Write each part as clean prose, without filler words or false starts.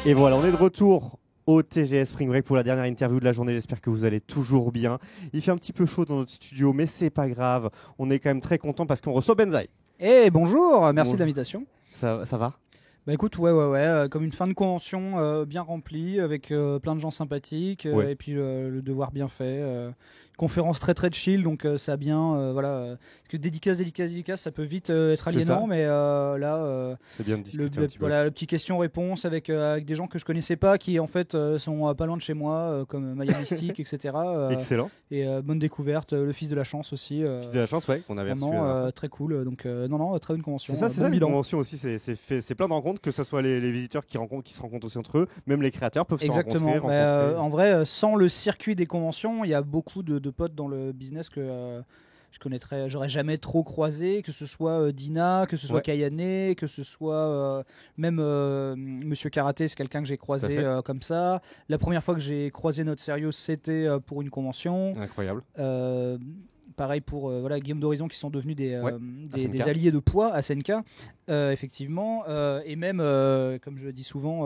Et voilà, on est de retour au TGS Spring Break pour la dernière interview de la journée. J'espère que vous allez toujours bien. Il fait un petit peu chaud dans notre studio, mais c'est pas grave. On est quand même très content parce qu'on reçoit Benzaï. Eh bonjour, merci de l'invitation. Ça va? Bah écoute, ouais, comme une fin de convention bien remplie avec plein de gens sympathiques Ouais. et puis le devoir bien fait. Conférence très très chill, donc ça a bien, voilà. Parce que dédicace, ça peut vite être C'est aliénant, ça. mais là, C'est bien de discuter un petit peu. voilà, le petit question-réponse avec des gens que je connaissais pas, qui en fait sont pas loin de chez moi, comme Maya Mystique, etc. Excellent. Et bonne découverte, le fils de la chance aussi. Fils de la chance, ouais, qu'on avait reçu. Vraiment très cool. Donc non, très bonne convention. C'est ça, c'est bon ça. Les bilan. conventions aussi, c'est plein de rencontres, que ce soit les visiteurs qui se rencontrent aussi entre eux, même les créateurs peuvent Exactement. se rencontrer. En vrai, sans le circuit des conventions, il y a beaucoup de potes dans le business que j'aurais jamais trop croisé, que ce soit Dina, que ce soit Ouais. Kayane, que ce soit même Monsieur Karaté, c'est quelqu'un que j'ai croisé comme ça. La première fois que j'ai croisé Notre Sérieux, c'était pour une convention. Incroyable. Pareil pour Guillaume d'Horizon, qui sont devenus des SNK. alliés de poids à SNK, effectivement. Et même, comme je le dis souvent,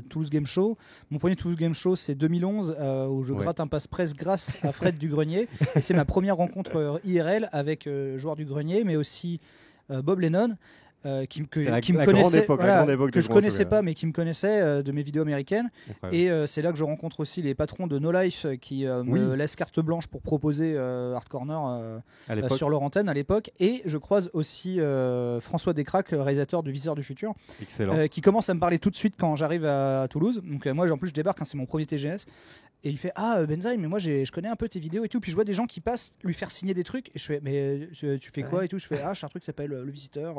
Toulouse Game Show. Mon premier Toulouse Game Show, c'est 2011, où je gratte un passe-presse grâce à Fred Dugrenier. Et c'est ma première rencontre IRL avec joueur du Grenier, mais aussi Bob Lennon. Qui me connaissait, que je connaissais pas, mais qui me connaissait de mes vidéos américaines. Et c'est là que je rencontre aussi les patrons de No Life qui me laissent carte blanche pour proposer Hard Corner sur leur antenne à l'époque. Et je croise aussi François Descraques, réalisateur du Viseur du Futur, qui commence à me parler tout de suite quand j'arrive à Toulouse. Donc moi, en plus, je débarque, c'est mon premier TGS. Et il fait Benzaï, mais moi je connais un peu tes vidéos et tout. Puis je vois des gens qui passent lui faire signer des trucs. Et je fais mais tu fais quoi et tout. Je fais je fais un truc qui s'appelle Le Visiteur.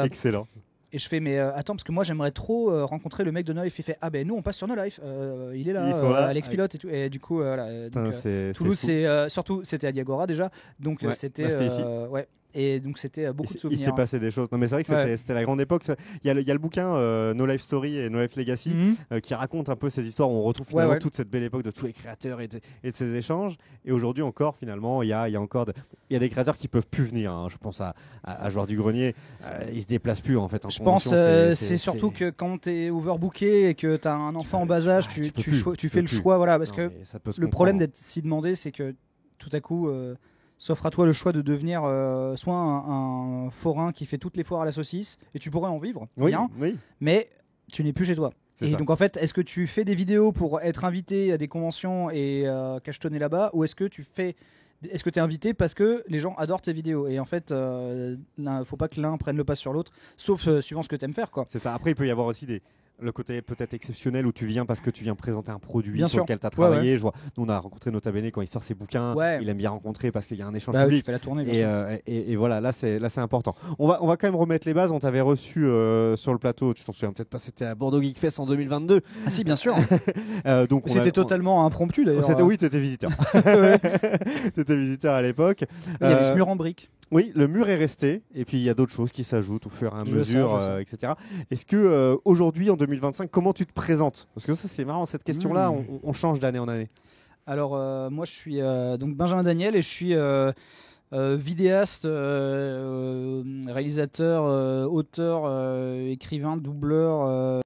Excellent. Et je fais mais attends, parce que moi j'aimerais trop rencontrer le mec de No Life. Il fait ben nous on passe sur No Life. Il est là, Alex Pilote et tout. Et du coup voilà. Toulouse surtout c'était à Diagora déjà. Donc c'était ici. ouais. Et donc c'était beaucoup de souvenirs. Il s'est passé des choses. Non mais c'est vrai que c'était la grande époque. Il y a le bouquin No Life Story et No Life Legacy qui raconte un peu ces histoires où on retrouve finalement toute cette belle époque de tous les créateurs et de ces échanges. Et aujourd'hui encore finalement il y a des créateurs qui peuvent plus venir. Hein. Je pense à Joueur du Grenier. Ils se déplacent plus en fait. Je pense c'est surtout que quand tu es overbooké et que tu as un enfant en bas âge, tu fais le choix. Voilà, parce que le problème d'être si demandé, c'est que tout à coup s'offre à toi le choix de devenir soit un forain qui fait toutes les foires à la saucisse, et tu pourrais en vivre bien, mais tu n'es plus chez toi. Donc en fait, est-ce que tu fais des vidéos pour être invité à des conventions et cachetonner là-bas, ou est-ce que tu es invité parce que les gens adorent tes vidéos? Et en fait, faut pas que l'un prenne le pas sur l'autre, sauf suivant ce que tu aimes faire, quoi. C'est ça. Après, il peut y avoir aussi le côté peut-être exceptionnel où tu viens parce que tu viens présenter un produit sur lequel tu as travaillé. Je vois, nous on a rencontré Nota Bene quand il sort ses bouquins, il aime bien rencontrer parce qu'il y a un échange public. Tu fais la tournée, et voilà, là c'est important. On va quand même remettre les bases. On t'avait reçu sur le plateau, tu t'en souviens peut-être pas, c'était à Bordeaux Geek Fest en 2022. Ah si, bien sûr. Donc c'était totalement impromptu d'ailleurs. Oui, t'étais visiteur. T'étais visiteur à l'époque. Il y avait ce mur en briques. Oui, le mur est resté, et puis il y a d'autres choses qui s'ajoutent au fur et à mesure, etc. Est-ce que aujourd'hui, en 2025, comment tu te présentes? Parce que ça, c'est marrant, cette question-là, on change d'année en année. Alors, moi, je suis donc Benjamin Daniel, et je suis vidéaste, réalisateur, auteur, écrivain, doubleur.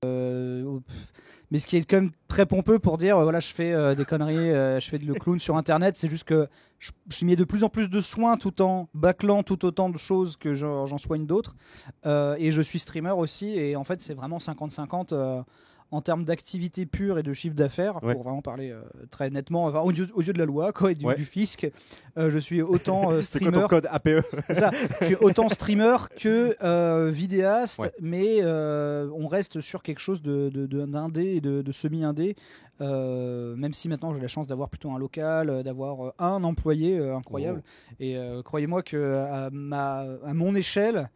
Mais ce qui est quand même très pompeux pour dire, voilà, je fais des conneries, je fais le clown sur Internet. C'est juste que je mets de plus en plus de soins tout en bâclant tout autant de choses que j'en soigne d'autres. Et je suis streamer aussi. Et en fait, c'est vraiment 50-50 en termes d'activité pure et de chiffre d'affaires, pour vraiment parler très nettement, enfin, aux yeux de la loi, quoi, et du fisc. Je suis autant streamer. C'est quoi ton code APE? C'est ça. Je suis autant streamer que vidéaste, mais on reste sur quelque chose d'indé et de semi-indé. Même si maintenant j'ai la chance d'avoir plutôt un local, d'avoir un employé incroyable. Et croyez-moi que à mon échelle,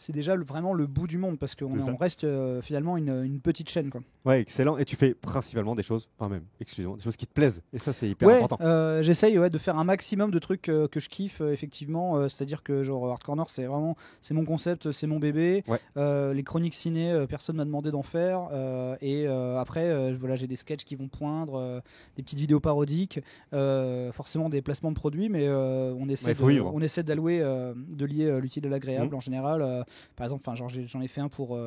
c'est déjà vraiment le bout du monde, parce qu'on reste finalement une petite chaîne, quoi. Ouais, excellent. Et tu fais principalement des choses, enfin même exclusivement des choses qui te plaisent. Et ça, c'est hyper important. J'essaye de faire un maximum de trucs que je kiffe, effectivement. C'est-à-dire que genre Hard Corner, c'est mon concept, c'est mon bébé. Les chroniques ciné, personne m'a demandé d'en faire. Et après, voilà, j'ai des sketchs qui vont poindre, des petites vidéos parodiques, forcément des placements de produits, mais on essaie d'allouer, de lier l'utile à l'agréable en général. Par exemple, j'en ai fait un pour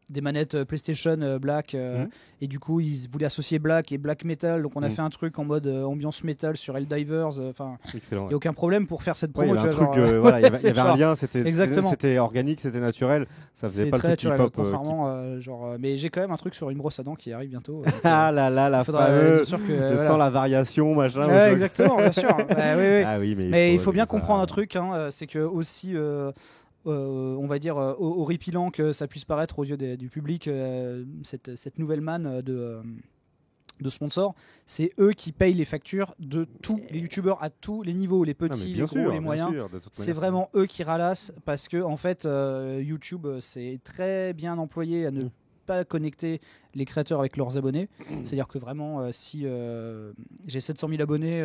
des manettes PlayStation Black et du coup ils voulaient associer Black et Black Metal, donc on a fait un truc en mode ambiance metal sur Helldivers, enfin il n'y a aucun problème pour faire cette promo. Il y avait un lien, c'était organique, c'était naturel, ça faisait pas le truc hip-hop. Mais j'ai quand même un truc sur une brosse à dents qui arrive bientôt. Ah là là, la fameuse, sans la variation, machin. Ouais, exactement, bien sûr. Ah oui, mais il faut bien comprendre un truc, c'est que aussi... on va dire horripilant que ça puisse paraître aux yeux du public, cette nouvelle manne de sponsors, c'est eux qui payent les factures de tous les youtubeurs à tous les niveaux, les petits, les gros, les moyens. C'est vraiment eux qui ralassent parce que en fait YouTube c'est très bien employé à ne pas connecter les créateurs avec leurs abonnés. C'est-à-dire que vraiment si j'ai 700 000 abonnés,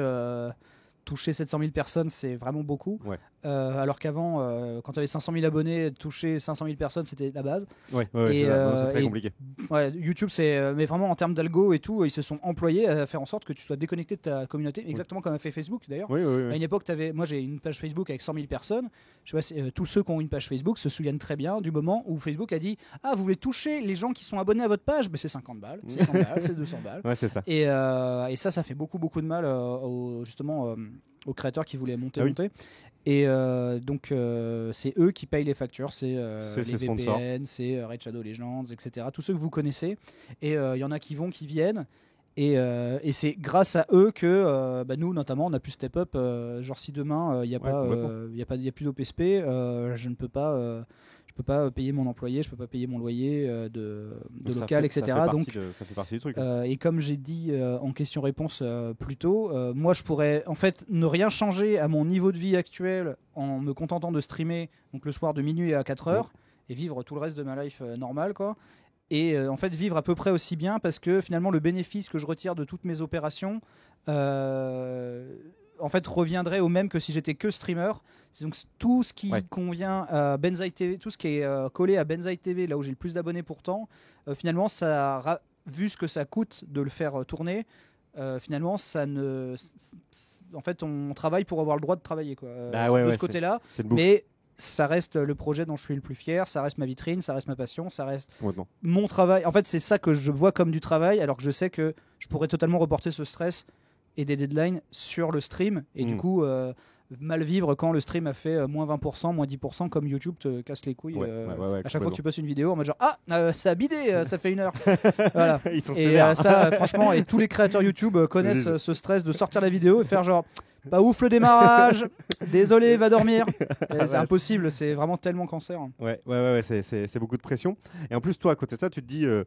toucher 700 000 personnes, c'est vraiment beaucoup. Alors qu'avant, quand tu avais 500 000 abonnés, toucher 500 000 personnes, c'était la base. C'est très compliqué. YouTube, mais vraiment en termes d'algo et tout, ils se sont employés à faire en sorte que tu sois déconnecté de ta communauté, exactement comme a fait Facebook d'ailleurs. À une époque, moi j'ai une page Facebook avec 100 000 personnes. Je sais pas, tous ceux qui ont une page Facebook se souviennent très bien du moment où Facebook a dit « Ah, vous voulez toucher les gens qui sont abonnés à votre page ?» C'est 50 balles, c'est 100 balles, c'est 200 balles. C'est ça. Et ça fait beaucoup de mal justement aux créateurs qui voulaient monter. Et donc c'est eux qui payent les factures, c'est les VPN, c'est Raid Shadow Legends, etc. Tous ceux que vous connaissez. Et il y en a qui viennent. Et c'est grâce à eux que nous notamment on a pu step up. Genre si demain il n'y a plus d'OPSP, je ne peux pas payer mon employé, je peux pas payer mon loyer de local, etc. Ça fait partie du truc. Et comme j'ai dit en question-réponse plus tôt, moi je pourrais en fait ne rien changer à mon niveau de vie actuel en me contentant de streamer donc le soir de minuit à 4h et vivre tout le reste de ma life normale, quoi. Et en fait vivre à peu près aussi bien parce que finalement le bénéfice que je retire de toutes mes opérations en fait reviendrait au même que si j'étais que streamer. C'est donc tout ce qui convient à Benzaï TV, tout ce qui est collé à Benzaï TV, là où j'ai le plus d'abonnés pourtant, finalement vu ce que ça coûte de le faire tourner, finalement en fait on travaille pour avoir le droit de travailler, quoi. De ce côté-là, mais ça reste le projet dont je suis le plus fier, ça reste ma vitrine, ça reste ma passion, ça reste mon travail. En fait, c'est ça que je vois comme du travail, alors que je sais que je pourrais totalement reporter ce stress et des deadlines sur le stream, et du coup mal vivre quand le stream a fait moins 20%, moins 10%, comme YouTube te casse les couilles à chaque fois que tu postes une vidéo en mode genre ça a bidé, ça fait 1 heure. Voilà. Ils sont et ça franchement, et tous les créateurs YouTube connaissent ce stress de sortir la vidéo et faire genre pas ouf le démarrage, désolé, va dormir. C'est impossible, c'est vraiment tellement cancer. C'est beaucoup de pression. Et en plus, toi, à côté de ça, tu te dis, je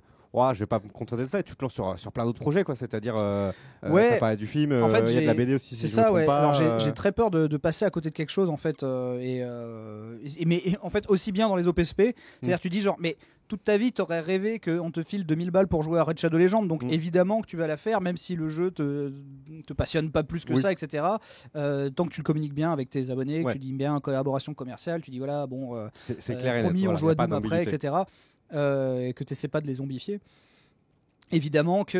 vais pas me contenter de ça, et tu te lances sur plein d'autres projets, quoi. C'est-à-dire, t'as parlé du film, en fait, il y a de la BD aussi. C'est ça, ouais. Alors j'ai très peur de passer à côté de quelque chose, en fait, mais en fait aussi bien dans les OPSP. C'est-à-dire, tu dis genre, mais toute ta vie, t'aurais rêvé qu'on te file 2000 balles pour jouer à Raid Shadow Legends, donc évidemment que tu vas la faire, même si le jeu te passionne pas plus que ça, etc. Tant que tu le communiques bien avec tes abonnés, que tu dis bien collaboration commerciale, tu dis voilà, bon, c'est clair, promis, on joue à Doom après, etc. Et que t'essaies pas de les zombifier. Évidemment que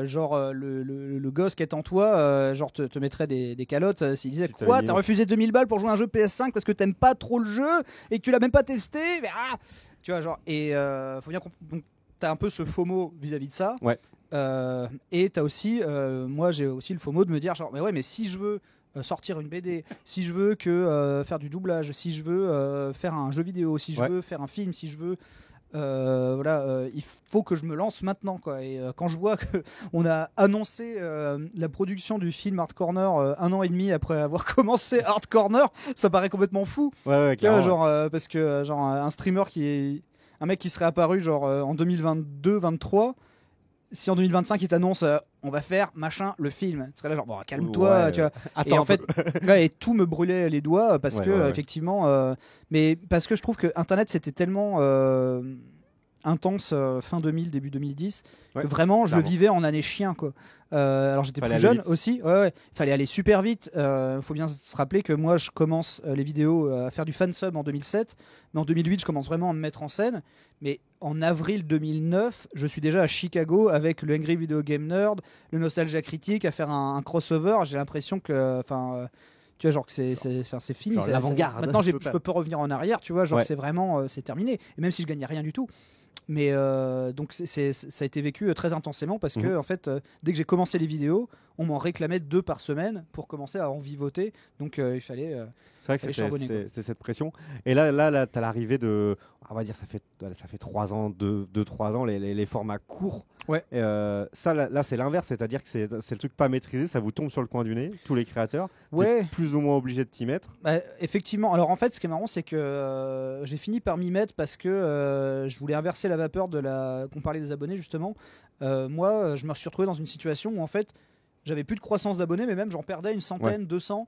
le gosse qui est en toi te mettrait des calottes s'il disait quoi, t'as refusé 2000 balles pour jouer à un jeu PS5 parce que t'aimes pas trop le jeu et que tu l'as même pas testé, mais tu vois, genre, et faut bien comprendre. Donc t'as un peu ce FOMO vis-à-vis de ça. Et t'as aussi, moi j'ai aussi le FOMO de me dire genre, mais si je veux sortir une BD, si je veux faire du doublage, si je veux faire un jeu vidéo, si je veux faire un film, si je veux il faut que je me lance maintenant, quoi. Et quand je vois qu'on a annoncé la production du film Hard Corner 1 an et demi après avoir commencé Hard Corner, ça paraît complètement fou. Parce que genre un streamer un mec qui serait apparu genre en 2022-23, si en 2025 il t'annonce on va faire machin le film, tu serais là genre bon, calme-toi, tu vois. Attends, et en fait et tout me brûlait les doigts parce que effectivement mais parce que je trouve que internet c'était tellement intense fin 2000 début 2010 que vraiment je le vivais en année chien, quoi. Alors j'étais plus jeune aussi, fallait aller super vite. Faut bien se rappeler que moi je commence les vidéos à faire du fansub en 2007, mais en 2008 je commence vraiment à me mettre en scène. Mais en avril 2009, je suis déjà à Chicago avec le Angry Video Game Nerd, le Nostalgia Critique, à faire un crossover. J'ai l'impression que, tu vois, genre que c'est fini. Genre l'avant-garde. Maintenant, je peux pas revenir en arrière, tu vois, genre c'est vraiment, c'est terminé. Et même si je gagnais rien du tout. Mais donc ça a été vécu très intensément parce que en fait, dès que j'ai commencé les vidéos, on m'en réclamait 2 par semaine pour commencer à en vivoter. Donc il fallait. C'est vrai que c'était cette pression. Et là tu as l'arrivée de. On va dire, ça fait 3 ans, 2-3 ans, les formats courts. Ouais. Ça, là c'est l'inverse, c'est-à-dire que c'est le truc pas maîtrisé, ça vous tombe sur le coin du nez, tous les créateurs. Ouais. T'es plus ou moins obligé de t'y mettre. Bah, effectivement. Alors en fait, ce qui est marrant, c'est que j'ai fini par m'y mettre parce que je voulais inverser la vapeur qu'on parlait des abonnés, justement. Moi, je me suis retrouvé dans une situation où en fait, j'avais plus de croissance d'abonnés, mais même j'en perdais une centaine, 200.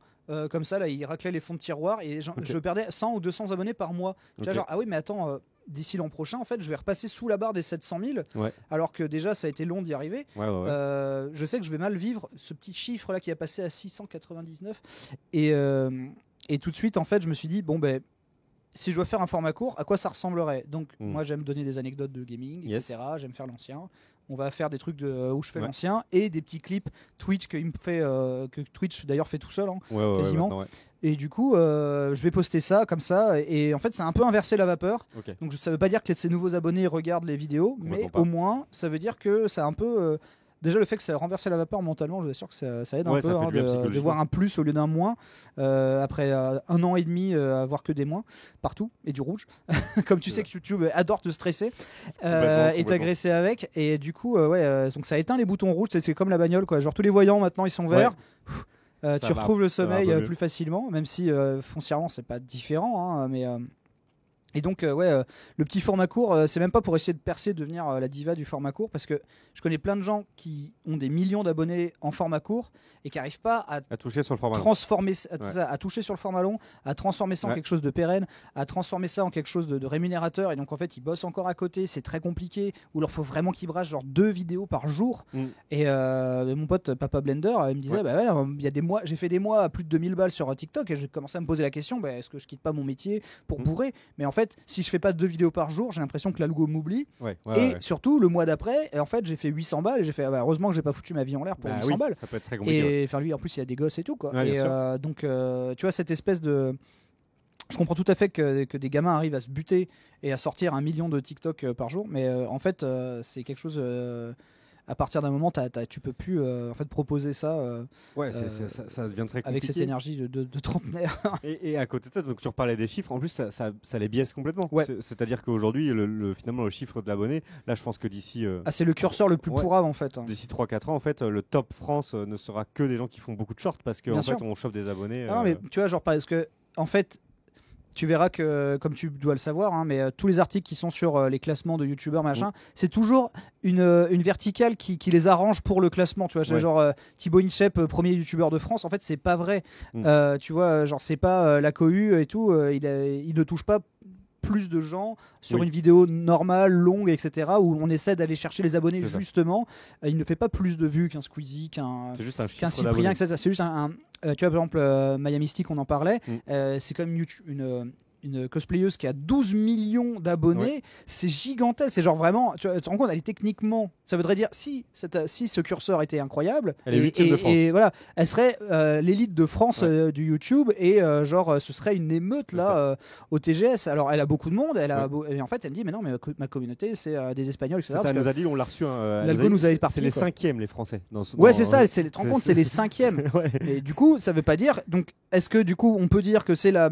Comme ça, là, ils raclaient les fonds de tiroir et je perdais 100 ou 200 abonnés par mois. Tu vois, genre, ah oui, mais attends, d'ici l'an prochain, en fait, je vais repasser sous la barre des 700 000, alors que déjà, ça a été long d'y arriver. Je sais que je vais mal vivre ce petit chiffre-là qui a passé à 699. Et tout de suite, en fait, je me suis dit, bon, ben, si je dois faire un format court, à quoi ça ressemblerait? Donc, moi, j'aime donner des anecdotes de gaming, etc. J'aime faire l'ancien. On va faire des trucs où je fais l'ancien et des petits clips Twitch que Twitch d'ailleurs fait tout seul, quasiment. Et du coup, je vais poster ça comme ça. Et en fait, c'est un peu inversé la vapeur. Donc, ça veut pas dire que ces nouveaux abonnés regardent les vidéos, mais au moins, ça veut dire que c'est un peu. Déjà, le fait que ça a renversé la vapeur mentalement, je vous assure que ça aide un peu de voir un plus au lieu d'un moins. Après 1 an et demi à voir que des moins partout et du rouge. Comme tu sais que YouTube adore te stresser et t'agresser avec. Et du coup, donc ça éteint les boutons rouges. C'est comme la bagnole, quoi. Genre tous les voyants maintenant ils sont verts. Tu retrouves le sommeil plus facilement, même si foncièrement c'est pas différent, mais. Et donc, le petit format court, c'est même pas pour essayer de percer, devenir la diva du format court, parce que je connais plein de gens qui ont des millions d'abonnés en format court et qui n'arrivent pas à toucher sur le format transformer, à toucher sur le format long, à transformer ça en quelque chose de pérenne, à transformer ça en quelque chose de rémunérateur. Et donc, en fait, ils bossent encore à côté, c'est très compliqué, ou il leur faut vraiment qu'ils brassent genre 2 vidéos par jour. Et mon pote Papa Blender, il me disait, il y a des mois, j'ai fait des mois à plus de 2000 balles sur TikTok et j'ai commencé à me poser la question, est-ce que je quitte pas mon métier pour bourrer? Mais en fait, si je fais pas 2 vidéos par jour, j'ai l'impression que l'algo m'oublie. Surtout le mois d'après, en fait, j'ai fait 800 balles et j'ai fait heureusement que j'ai pas foutu ma vie en l'air pour 800 balles. Ça peut être très compliqué. Et enfin lui en plus il a des gosses et tout quoi. Donc tu vois cette espèce de je comprends tout à fait que des gamins arrivent à se buter et à sortir 1 million de TikTok par jour, mais en fait c'est quelque chose à partir d'un moment, tu peux plus en fait proposer ça. Ça devient très compliqué. Avec cette énergie de trentenaire. et à côté de ça, donc tu reparlais des chiffres. En plus, ça les biaise complètement. C'est-à-dire qu'aujourd'hui, finalement, le chiffre de l'abonné, là, je pense que d'ici. C'est le curseur le plus pourrave en fait. D'ici 3-4 ans, en fait, le top France ne sera que des gens qui font beaucoup de shorts parce qu'en fait, on chope des abonnés. Non, mais tu vois, genre parce que en fait. Tu verras que, comme tu dois le savoir, mais tous les articles qui sont sur les classements de youtubeurs, machin, c'est toujours une verticale qui les arrange pour le classement. Tu vois, genre Thibaut Inchep, premier youtubeur de France, en fait, c'est pas vrai. Tu vois, genre, c'est pas la cohue et tout, il ne touche pas plus de gens sur une vidéo normale, longue, etc., où on essaie d'aller chercher les abonnés justement. Il ne fait pas plus de vues qu'un Squeezie, qu'un Cyprien, etc. C'est juste tu vois, par exemple, Maya Mystique, on en parlait. C'est comme une cosplayeuse qui a 12 millions d'abonnés. C'est gigantesque. C'est genre vraiment, tu te rends compte, elle est techniquement, ça voudrait dire si ce curseur était incroyable, elle est 8e de France. Et voilà, elle serait l'élite de France du YouTube et genre ce serait une émeute là au TGS. Alors elle a beaucoup de monde, et en fait elle me dit mais non, mais ma communauté c'est des Espagnols, etc. Ça nous a dit, on l'a reçu. L'algo nous avait parti. C'est les 5e les Français. C'est ça. Tu te rends compte, c'est les 5e. Et du coup, ça veut pas dire. Donc, est-ce que du coup, on peut dire que c'est la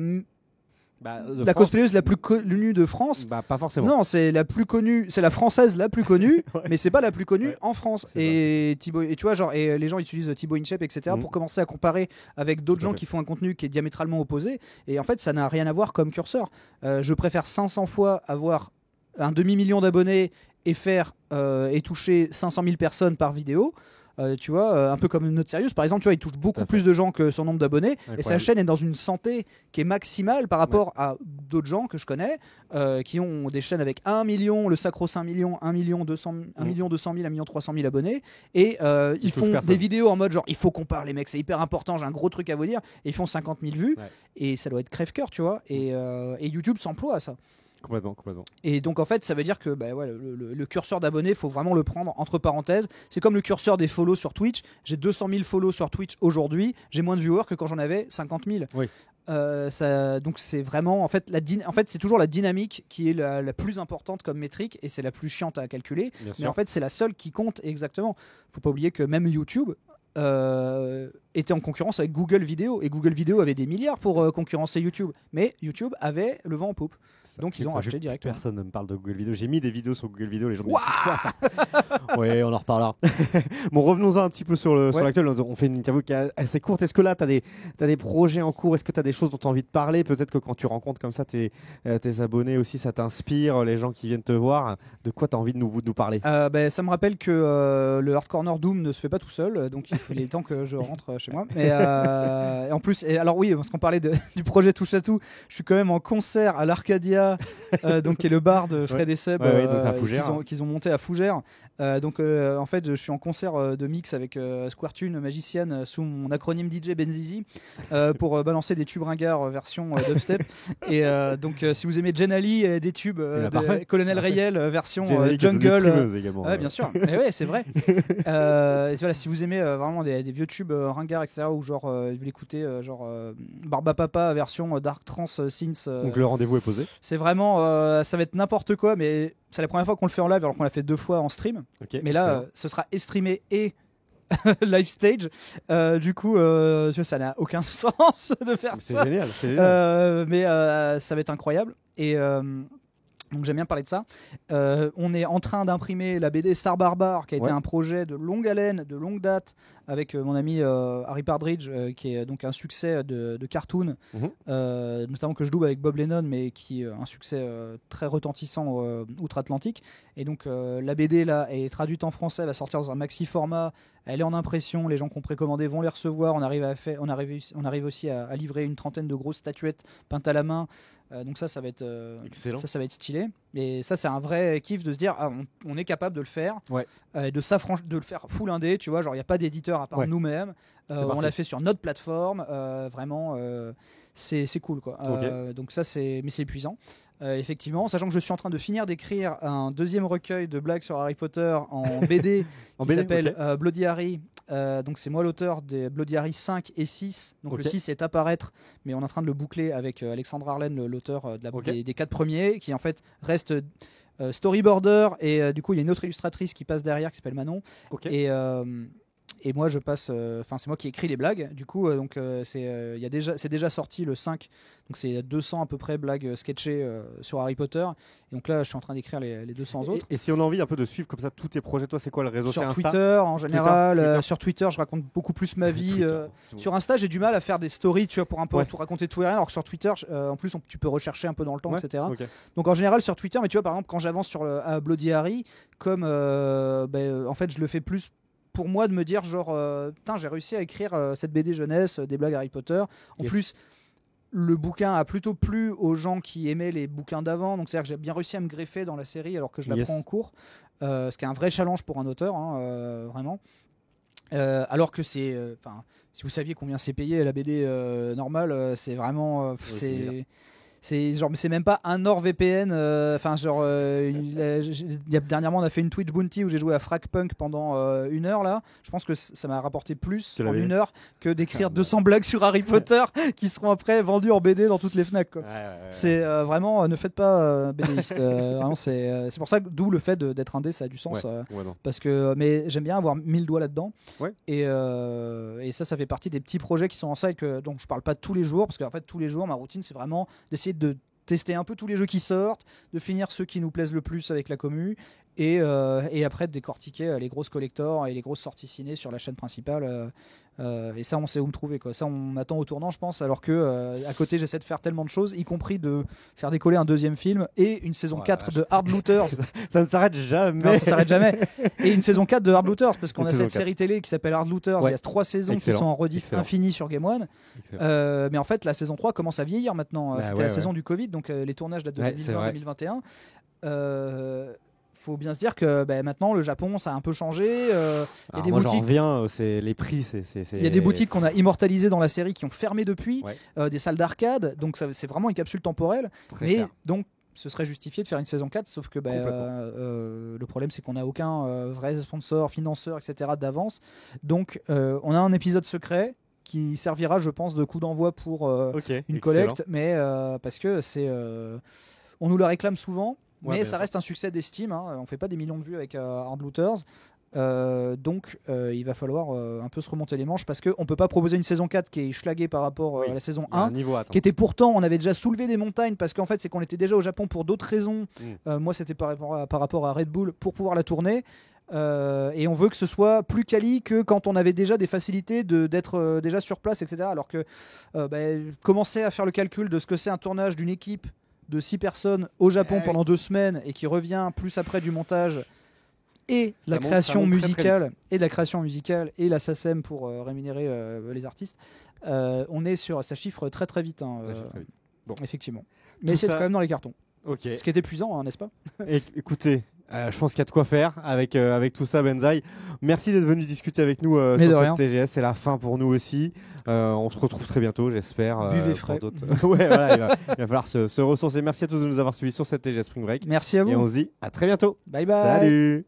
cosplayeuse la plus connue de France? Pas forcément. Non, c'est la plus connue, c'est la française la plus connue, mais c'est pas la plus connue en France. Et Thibaut, et tu vois, genre, et les gens utilisent Thibaut Inchep, etc., pour commencer à comparer avec d'autres gens qui font un contenu qui est diamétralement opposé. Et en fait, ça n'a rien à voir comme curseur. Je préfère 500 fois avoir un demi-million d'abonnés et toucher 500 000 personnes par vidéo. Tu vois, un peu comme Not Serious par exemple, tu vois, il touche beaucoup plus de gens que son nombre d'abonnés. Et sa chaîne est dans une santé qui est maximale par rapport à d'autres gens que je connais qui ont des chaînes avec 1 million, le sacro 5 millions, 1 million 200 000, 1 million 300 000 abonnés. Et ils font des vidéos en mode genre il faut qu'on parle, les mecs, c'est hyper important, j'ai un gros truc à vous dire. Et ils font 50 000 vues et ça doit être crève-cœur, tu vois. Et YouTube s'emploie à ça. Complètement. Et donc en fait, ça veut dire que le curseur d'abonnés, il faut vraiment le prendre entre parenthèses. C'est comme le curseur des follow sur Twitch. J'ai 200 000 follow sur Twitch aujourd'hui. J'ai moins de viewers que quand j'en avais 50 000. Oui. Donc c'est vraiment en fait c'est toujours la dynamique qui est la plus importante comme métrique et c'est la plus chiante à calculer. Mais en fait, c'est la seule qui compte exactement. Faut pas oublier que même YouTube était en concurrence avec Google Vidéo et Google Vidéo avait des milliards pour concurrencer YouTube, mais YouTube avait le vent en poupe. Donc ils ont acheté directement. Personne ne me parle de Google Vidéo. J'ai mis des vidéos sur Google Vidéo, les gens me disent c'est quoi ça. Oui, on en reparlera. Bon, revenons-en un petit peu sur l'actuel. On fait une interview qui est assez courte. Est-ce que là, tu as des projets en cours? Est-ce que tu as des choses dont tu as envie de parler? Peut-être que quand tu rencontres comme ça tes abonnés aussi, ça t'inspire, les gens qui viennent te voir. De quoi tu as envie de nous parler? Ça me rappelle que le Hard Corner Doom ne se fait pas tout seul, donc il est temps que je rentre chez moi. Mais en plus, alors oui, parce qu'on parlait du projet Touche à tout, je suis quand même en concert à l'Arcadia. Donc qui est le bar de Fred et Seb qu'ils ont monté à Fougères. En fait, je suis en concert de mix avec Squartune Magicienne sous mon acronyme DJ Benzizi pour balancer des tubes ringards version dubstep. Et si vous aimez Jen Ali, des tubes de Colonel Rayel version jungle, bien sûr. Mais ouais, c'est vrai. Voilà, si vous aimez vraiment des vieux tubes ringards, etc., ou genre vous l'écoutez Barba Papa version dark trance synth. Donc le rendez-vous est posé. C'est vraiment, ça va être n'importe quoi, mais c'est la première fois qu'on le fait en live alors qu'on l'a fait 2 fois en stream. Okay, mais là, ce sera streamé et live stage. Du coup, ça n'a aucun sens de faire c'est ça. Génial, c'est génial. Mais ça va être incroyable. Et donc j'aime bien parler de ça. On est en train d'imprimer la BD Star Barbare, qui a été un projet de longue haleine, de longue date, avec mon ami Harry Partridge, qui est donc un succès de cartoon, notamment que je double avec Bob Lennon, mais qui est un succès très retentissant outre-Atlantique. Et donc la BD là est traduite en français, elle va sortir dans un maxi format. Elle est en impression, les gens qui ont précommandé vont les recevoir. On arrive aussi à livrer une trentaine de grosses statuettes peintes à la main. Donc ça va être excellent. Ça va être stylé. Et ça, c'est un vrai kiff de se dire on est capable de le faire, de le faire full indé, tu vois, genre il n'y a pas d'éditeur à part nous-mêmes. On l'a fait sur notre plateforme, vraiment, c'est cool quoi. Donc ça, mais c'est épuisant. Effectivement, sachant que je suis en train de finir d'écrire un deuxième recueil de blagues sur Harry Potter en BD qui s'appelle Bloody Harry. Donc c'est moi l'auteur des Bloody Harry 5 et 6. Donc le 6 est à paraître, mais on est en train de le boucler avec Alexandre Arlen, l'auteur des 4 premiers, qui en fait reste storyboarder, et du coup il y a une autre illustratrice qui passe derrière qui s'appelle Manon. Et moi je passe, c'est moi qui écris les blagues. Du coup c'est déjà sorti le 5, donc c'est 200 à peu près blagues sketchées sur Harry Potter. Et donc là je suis en train d'écrire les 200 autres. Et si on a envie un peu de suivre comme ça tous tes projets, toi c'est quoi le réseau? Sur Twitter en général. Sur Twitter je raconte beaucoup plus ma vie. Sur Insta j'ai du mal à faire des stories, tu vois, pour un peu tout raconter tout et rien, alors que sur Twitter en plus tu peux rechercher un peu dans le temps, etc. Donc en général sur Twitter, mais tu vois par exemple quand j'avance sur à Bloody Harry, comme en fait je le fais plus pour moi de me dire genre j'ai réussi à écrire cette BD jeunesse, des blagues Harry Potter. En plus le bouquin a plutôt plu aux gens qui aimaient les bouquins d'avant, donc c'est-à-dire que j'ai bien réussi à me greffer dans la série alors que je la prends en cours, ce qui est un vrai challenge pour un auteur, vraiment. Alors que c'est si vous saviez combien c'est payé la BD normale, c'est vraiment c'est même pas un NordVPN. Dernièrement on a fait une Twitch Bounty où j'ai joué à Fragpunk pendant 1 heure là. Je pense que ça m'a rapporté plus en 1 heure que d'écrire 200 blagues sur Harry Potter qui seront après vendues en BD dans toutes les Fnac quoi. C'est vraiment ne faites pas BDiste. Vraiment c'est pour ça que d'où le fait d'être indé, ça a du sens parce que mais j'aime bien avoir 1000 doigts là-dedans. Et ça fait partie des petits projets qui sont en side dont je parle pas tous les jours, parce qu'en fait tous les jours ma routine c'est vraiment d'essayer de tester un peu tous les jeux qui sortent, de finir ceux qui nous plaisent le plus avec la commu, et après de décortiquer les grosses collectors et les grosses sorties ciné sur la chaîne principale. Et ça on sait où me trouver quoi. Ça on m'attend au tournant je pense, alors que à côté j'essaie de faire tellement de choses, y compris de faire décoller un 2e film et une saison 4 de Hard Looters. Ça ne s'arrête jamais. Non, ça s'arrête jamais. Et une saison 4 de Hard Looters, parce qu'on a cette série télé qui s'appelle Hard Looters. Il y a 3 saisons qui sont en rediff infini sur Game One. Mais en fait la saison 3 commence à vieillir maintenant. C'était la saison du Covid, donc les tournages datent de 2020-2021. Faut bien se dire que maintenant le Japon ça a un peu changé. Il y a des boutiques. C'est les prix. Il y a des boutiques qu'on a immortalisées dans la série qui ont fermé depuis, des salles d'arcade. Donc c'est vraiment une capsule temporelle. Donc ce serait justifié de faire une saison 4, sauf que le problème c'est qu'on n'a aucun vrai sponsor, financeur, etc. d'avance. Donc on a un épisode secret qui servira, je pense, de coup d'envoi pour une collecte, mais parce que on nous le réclame souvent, mais ça reste un succès d'estime. On ne fait pas des millions de vues avec Hard Looters. Donc il va falloir un peu se remonter les manches parce qu'on ne peut pas proposer une saison 4 qui est schlaguée par rapport à la saison 1 qui était pourtant, on avait déjà soulevé des montagnes parce qu'en fait c'est qu'on était déjà au Japon pour d'autres raisons. Moi c'était par rapport à Red Bull pour pouvoir la tourner. Et on veut que ce soit plus quali que quand on avait déjà des facilités d'être déjà sur place, etc. Alors que commencer à faire le calcul de ce que c'est un tournage d'une équipe de 6 personnes au Japon pendant 2 semaines et qui revient plus après du montage et la création musicale et la SACEM pour rémunérer les artistes, on est sur ça chiffre très très vite, Bon. Effectivement, mais c'est quand même dans les cartons. Ce qui est épuisant, n'est-ce pas? Écoutez, je pense qu'il y a de quoi faire avec tout ça, Benzaï. Merci d'être venu discuter avec nous sur cette TGS. C'est la fin pour nous aussi. On se retrouve très bientôt, j'espère. Buvez frais. Ouais, voilà, il va falloir se ressourcer. Merci à tous de nous avoir suivis sur cette TGS Spring Break. Merci à vous. Et on se dit à très bientôt. Bye bye. Salut.